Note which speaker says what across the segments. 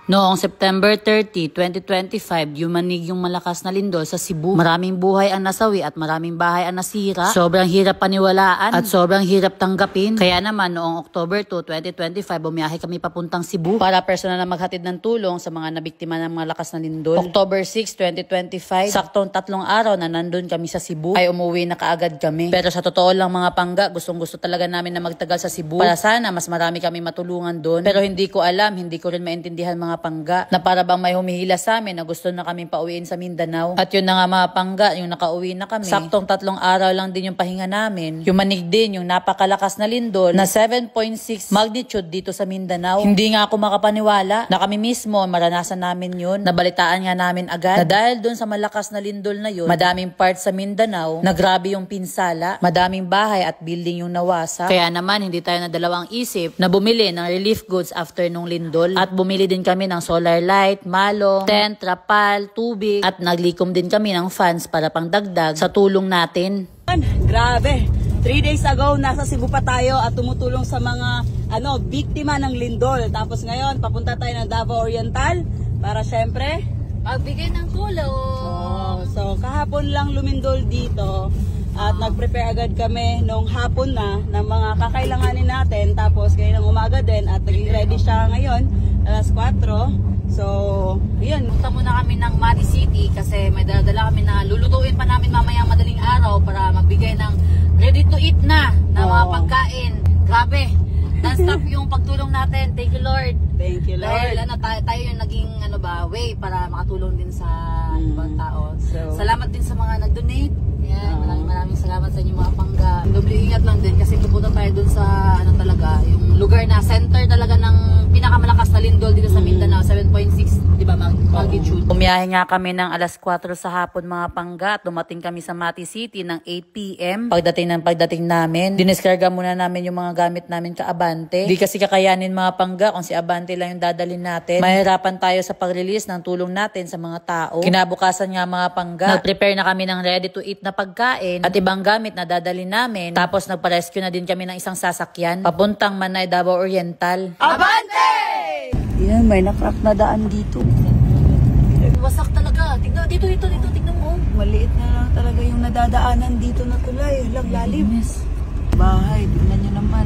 Speaker 1: Noong September 30, 2025, yumanig yung malakas na lindol sa Cebu. Maraming buhay ang nasawi at maraming bahay ang nasira. Sobrang hirap paniwalaan at sobrang hirap tanggapin. Kaya naman noong October 2, 2025, bumiyahe kami papuntang Cebu para personal na maghatid ng tulong sa mga nabiktima ng malakas na lindol. October 6, 2025, saktong 3 araw na nandun kami sa Cebu, ay umuwi na kaagad kami. Pero sa totoo lang mga pangga, gustong-gusto talaga namin na magtagal sa Cebu para sana mas marami kami matulungan doon. Pero hindi ko alam, hindi ko rin maintindihan mga pangga na para bang may humihila sa amin na gusto na kaming pauwiin sa Mindanao. At yun na nga mga pangga, yung nakauwi na kami. Saktong 3 araw lang din yung pahinga namin. Yumanig din yung napakalakas na lindol na 7.6 magnitude dito sa Mindanao. Hindi nga ako makapaniwala na kami mismo maranasan namin yun. Nabalitaan nga namin agad na dahil dun sa malakas na lindol na yun, madaming parts sa Mindanao na grabe yung pinsala, madaming bahay at building yung nawasak. Kaya naman hindi tayo nadalawang isip na bumili ng relief goods after nung lindol at bumili din kami ng solar light, malong, tent, trapal, tubig at naglikom din kami ng fans para pangdagdag sa tulong natin.
Speaker 2: Grabe! 3 days ago, nasa Cebu pa tayo at tumutulong sa mga biktima ng lindol. Tapos ngayon, papunta tayo ng Davao Oriental para syempre
Speaker 1: magbigay ng tulong.
Speaker 2: So kahapon lang lumindol dito at nag-prepare agad kami nung hapon na ng mga kakailanganin natin. Tapos ngayon ng umaga din at naging ready siya ngayon, alas 4. So, yun.
Speaker 1: Punta muna kami ng Mati City kasi may dala kami na lulutuin pa namin mamayang madaling araw para magbigay ng ready to eat na mga pagkain. Grabe! Non-stop yung pagtulong natin. Thank you Lord.
Speaker 2: Thank you Lord.
Speaker 1: Dahil tayo yung naging way para makatulong din sa ibang tao. So, salamat din sa mga nag-donate. Yan, maraming salamat sa inyo mga pangga. Doble ingat lang din kasi pupunta tayo dun sa talaga, yung lugar na center talaga ng pinakamalakas na lindol dito sa Mindanao, 7.6, di ba, magnitude. Bumiyahe nga kami ng alas 4 sa hapon mga pangga at dumating kami sa Mati City ng 8 PM. Pagdating namin, diniskarga muna namin yung mga gamit namin ka Abante. Di kasi kakayanin mga pangga kung si Abante lang yung dadalhin natin. Mahirapan tayo sa pag-release ng tulong natin sa mga tao. Kinabukasan nga mga pangga, nag-prepare na kami ng ready to eat na pagkain at ibang gamit na dadalhin namin. Tapos nagpa-rescue na din kami ng isang sasakyan papuntang Manay, Davao Oriental.
Speaker 2: Abante! Yan, may nakrak na daan dito.
Speaker 1: Wasak talaga. Tingnan dito, tingnan mo.
Speaker 2: Maliit na lang talaga yung nadadaanan dito na tulay. Lalim. Bahay, tingnan nyo naman,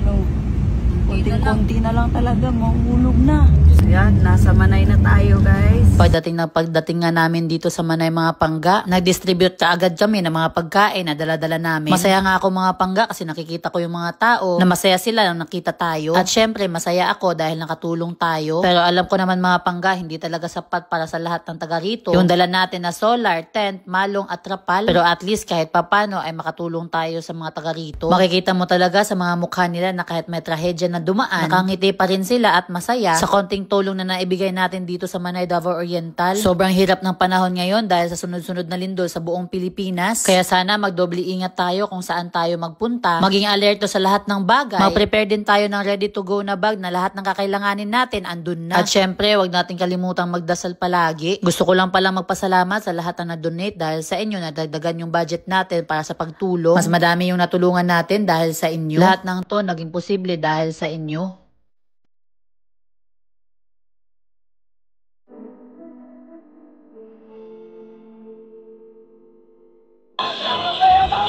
Speaker 2: konting-konti na lang talaga, mahulog na. Yan, nasa Manay na tayo guys.
Speaker 1: Pagdating nga namin dito sa Manay mga pangga, nag-distribute kaagad kami ng mga pagkain na dala-dala namin. Masaya nga ako mga pangga kasi nakikita ko yung mga tao na masaya sila nang nakita tayo. At syempre masaya ako dahil nakatulong tayo. Pero alam ko naman mga pangga, hindi talaga sapat para sa lahat ng taga rito yung dala natin na solar, tent, malong at trapal. Pero at least kahit papano ay makatulong tayo sa mga taga rito. Makikita mo talaga sa mga mukha nila na kahit may trahedya na dumaan, nakangiti pa rin sila at masaya sa konting tulong na naibigay natin dito sa Manay, Davao Oriental. Sobrang hirap ng panahon ngayon dahil sa sunod-sunod na lindol sa buong Pilipinas. Kaya sana magdoble ingat tayo kung saan tayo magpunta. Maging alerto sa lahat ng bagay. Mag-prepare din tayo ng ready to go na bag na lahat ng kakailanganin natin andun na. At syempre, wag natin kalimutang magdasal palagi. Gusto ko lang palang magpasalamat sa lahat na nag-donate dahil sa inyo nadagdagan yung budget natin para sa pagtulong. Mas madami yung natulungan natin dahil sa inyo. Lahat ng to naging posible dahil sa inyo.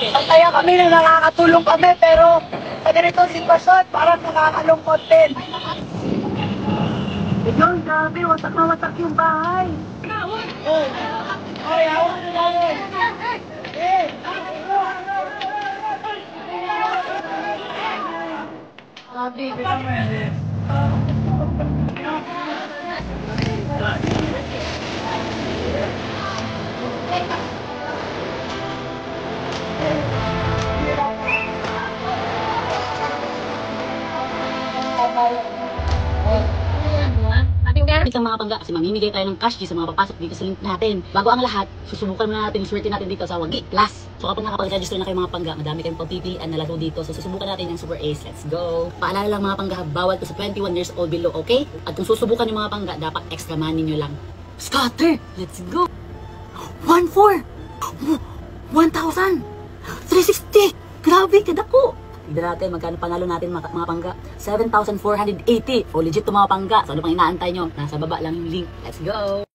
Speaker 3: Kaya kami na nakakatulong kami pero sa ganitong sitwasyon parang nakakalungkot din. Ikaw, grabe, wasak na wasak yung bahay. Ay, awan na namin. Grabe,
Speaker 1: Ito mga pangga kasi mamimigay tayo ng cash sa mga papasok dito sa link natin. Bago ang lahat, susubukan muna natin yung swerte natin dito sa Wagi Plus. So kapag nakapag-register na kayo mga pangga, madami kayong pagpipilian na laro dito. So susubukan natin yung Super Ace. Let's go! Paalala lang mga pangga, bawal to sa 21 years old below, okay? At kung susubukan yung mga pangga, dapat extra money nyo lang. Scatter! Let's go! 1,400! 1,000! 360! Grabe, kadako! Tignan natin, magkano panalo natin mga pangga. 7,480. O legit to mga pangga. So ano pang inaantay nyo? Nasa baba lang yung link. Let's go!